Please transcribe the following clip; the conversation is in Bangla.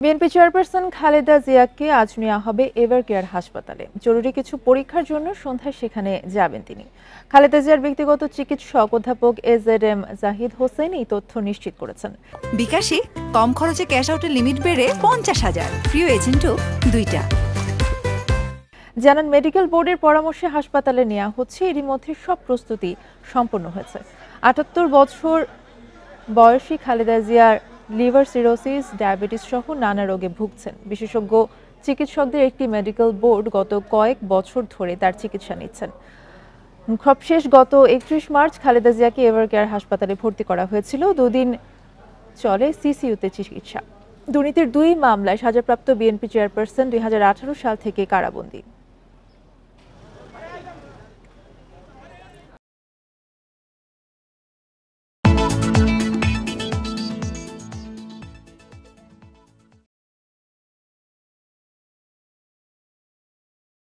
বিএনপি চেয়ারপারসন খালেদা জিয়াকে আজ নেওয়া হবে এভারকেয়ার হাসপাতালে। জরুরি কিছু পরীক্ষার জন্য সন্ধ্যায় সেখানে যাবেন তিনি। খালেদা জিয়ার ব্যক্তিগত চিকিৎসক অধ্যাপক এজেডএম জাহিদ হোসেন এই তথ্য নিশ্চিত করেছেন। বিকাশে কম খরচে ক্যাশ আউটের লিমিট বেড়ে 50,000, প্রিয় এজেন্টও 2টা। জানান মেডিকেল বোর্ডের পরামর্শে হাসপাতালে নেওয়া হচ্ছে। এরই মধ্যে সব প্রস্তুতি সম্পন্ন হয়েছে। 78 বছর বয়সী খালেদা জিয়ার লিভার সিরোসিস, ডায়াবেটিস সহ নানা রোগে ভুগছেন। বিশেষজ্ঞ চিকিৎসকদের একটি মেডিকেল বোর্ড গত কয়েক বছর ধরে তার চিকিৎসা নিচ্ছেন। সবশেষ গত 31 মার্চ খালেদা জিয়াকে এভারকেয়ার হাসপাতালে ভর্তি করা হয়েছিল। দুদিন চলে সিসিইউতে চিকিৎসা। দুর্নীতির 2 মামলায় সাজাপ্রাপ্ত বিএনপি চেয়ারপারসন 2018 সাল থেকে কারাবন্দী।